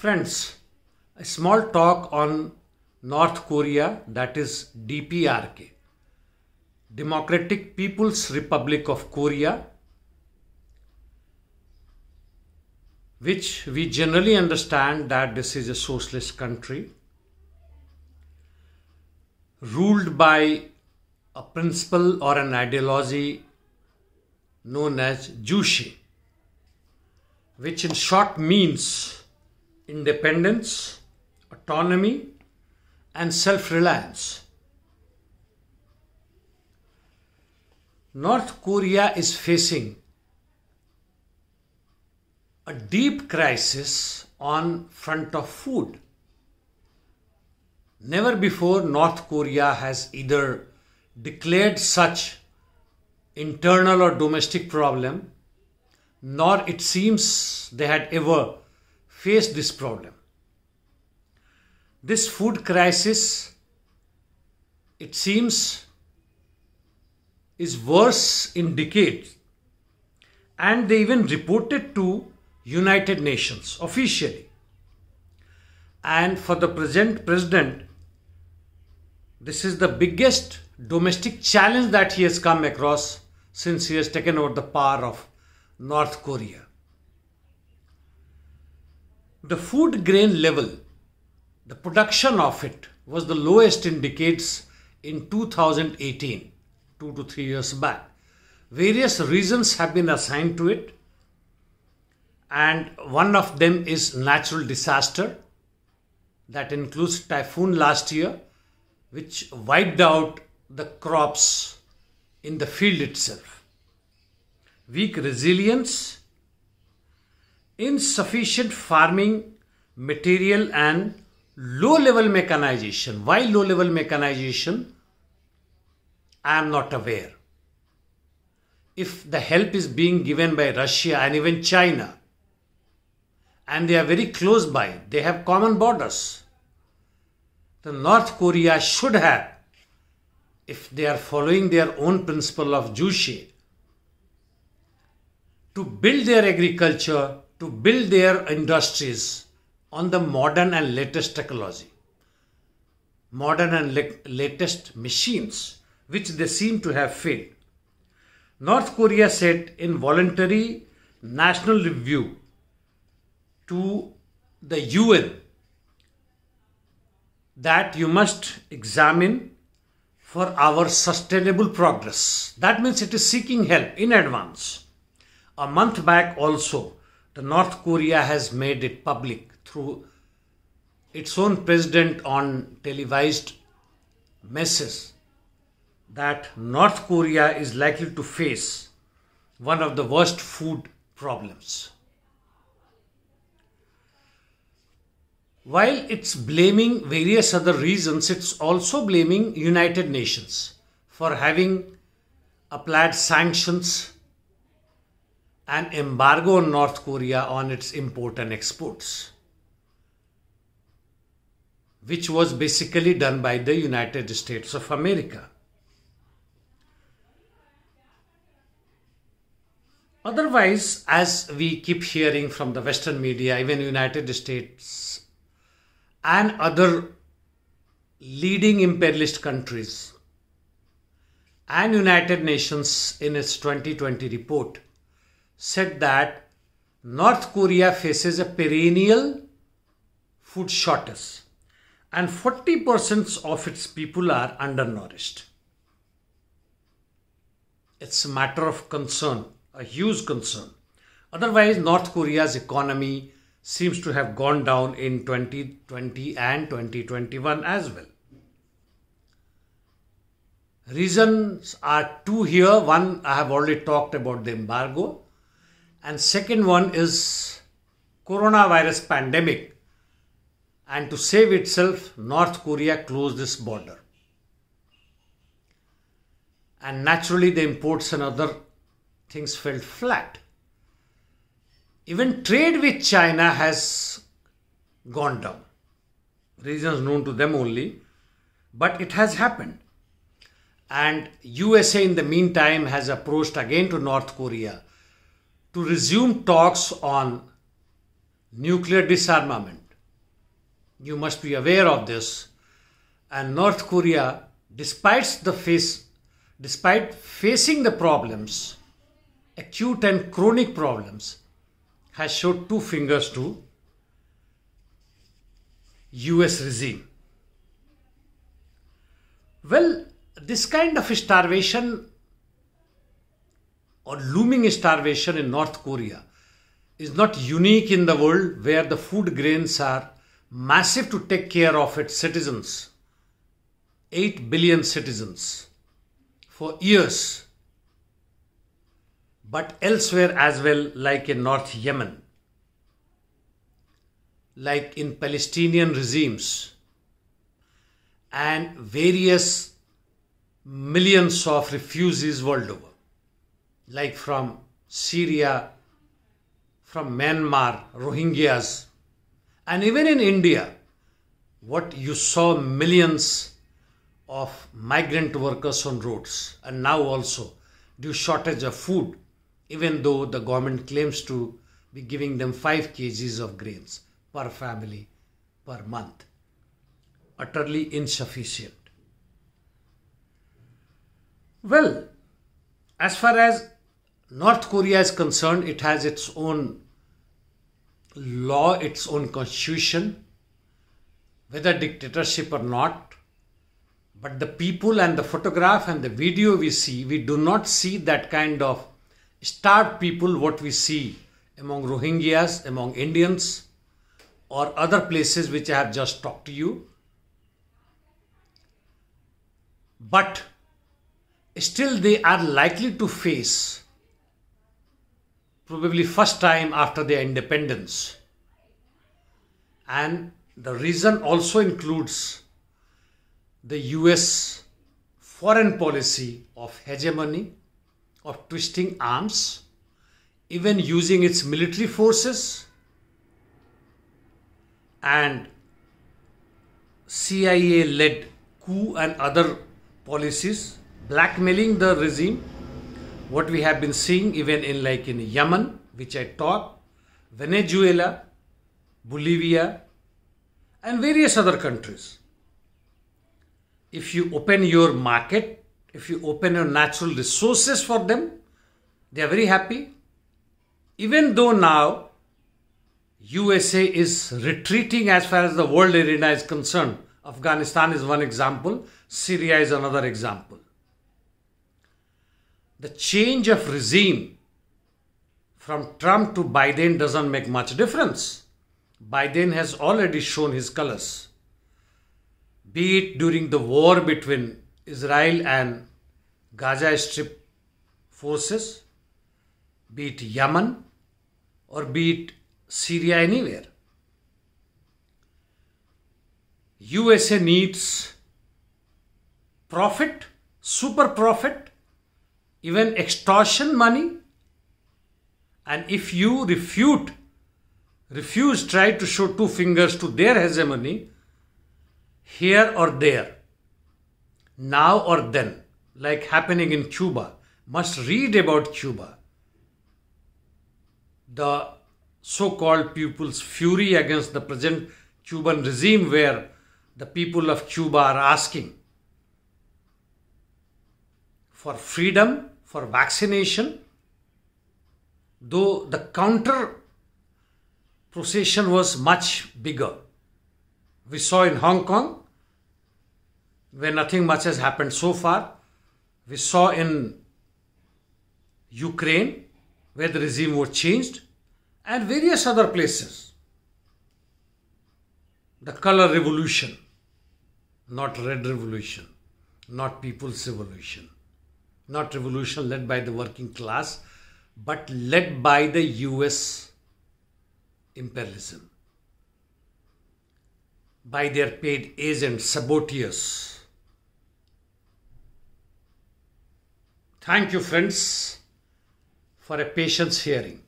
Friends, a small talk on North Korea, that is DPRK, Democratic People's Republic of Korea, which we generally understand that this is a socialist country ruled by a principle or an ideology known as Juche, which in short means independence, autonomy, and self-reliance. North Korea is facing a deep crisis on front of food. Never before North Korea has either declared such internal or domestic problem, nor it seems they had ever faced this problem. This food crisis, it seems, is worse in decades, and they even reported to United Nations officially. And for the present president, this is the biggest domestic challenge that he has come across since he has taken over the power of North Korea. The food grain level, the production of it was the lowest in decades in 2018, 2 to 3 years back. Various reasons have been assigned to it, and one of them is natural disaster. That includes typhoon last year, which wiped out the crops in the field itself. Weak resilience, insufficient farming material, and low-level mechanization. Why low-level mechanization? I am not aware. If the help is being given by Russia and even China, and they are very close by, they have common borders, then North Korea should have, if they are following their own principle of Juche, to build their agriculture, to build their industries on the modern and latest technology, modern and latest machines, which they seem to have failed. North Korea said in voluntary national review to the UN that you must examine for our sustainable progress. That means it is seeking help in advance. A month back also, the North Korea has made it public through its own president on televised message that North Korea is likely to face one of the worst food problems. While it's blaming various other reasons, it's also blaming United Nations for having applied sanctions and embargo on North Korea on its import and exports, which was basically done by the United States of America. Otherwise, as we keep hearing from the Western media, even United States and other leading imperialist countries and United Nations in its 2020 report said that North Korea faces a perennial food shortage and 40% of its people are undernourished. It's a matter of concern, a huge concern. Otherwise, North Korea's economy seems to have gone down in 2020 and 2021 as well. Reasons are two here. One, I have already talked about the embargo. And second one is coronavirus pandemic. And to save itself, North Korea closed this border. And naturally the imports and other things fell flat. Even trade with China has gone down. Reasons known to them only. But it has happened. And USA in the meantime has approached again to North Korea to resume talks on nuclear disarmament. You must be aware of this. And North Korea, despite facing the problems, acute and chronic problems, has showed two fingers to US regime. Well, this kind of starvation or looming starvation in North Korea is not unique in the world, where the food grains are massive to take care of its citizens, 8 billion citizens, for years. But elsewhere as well, like in North Yemen, like in Palestinian regimes, and various millions of refugees world over, like from Syria, from Myanmar, Rohingyas, and even in India, what you saw, millions of migrant workers on roads, and now also due shortage of food, even though the government claims to be giving them 5 kgs of grains per family per month. Utterly insufficient. Well, as far as North Korea is concerned, it has its own law, its own constitution, whether dictatorship or not. But the people and the photograph and the video we see, we do not see that kind of starved people what we see among Rohingyas, among Indians, or other places which I have just talked to you. But still they are likely to face, probably first time after their independence. And the reason also includes the US foreign policy of hegemony, of twisting arms, even using its military forces, and CIA-led coup and other policies, blackmailing the regime. What we have been seeing even in Yemen, which I talked, Venezuela, Bolivia, and various other countries. If you open your market, if you open your natural resources for them, they are very happy. Even though now USA is retreating as far as the world arena is concerned. Afghanistan is one example, Syria is another example. The change of regime from Trump to Biden doesn't make much difference. Biden has already shown his colors, be it during the war between Israel and Gaza Strip forces, be it Yemen, or be it Syria, anywhere. USA needs profit, super profit, even extortion money. And if you refuse, try to show two fingers to their hegemony, here or there, now or then, like happening in Cuba, must read about Cuba. The so-called people's fury against the present Cuban regime, where the people of Cuba are asking for freedom, for vaccination, though the counter procession was much bigger. We saw in Hong Kong, where nothing much has happened so far. We saw in Ukraine, where the regime was changed, and various other places. The color revolution, not red revolution, not people's revolution, not revolution led by the working class, but led by the US imperialism, by their paid agents, saboteurs. Thank you, friends, for a patience hearing.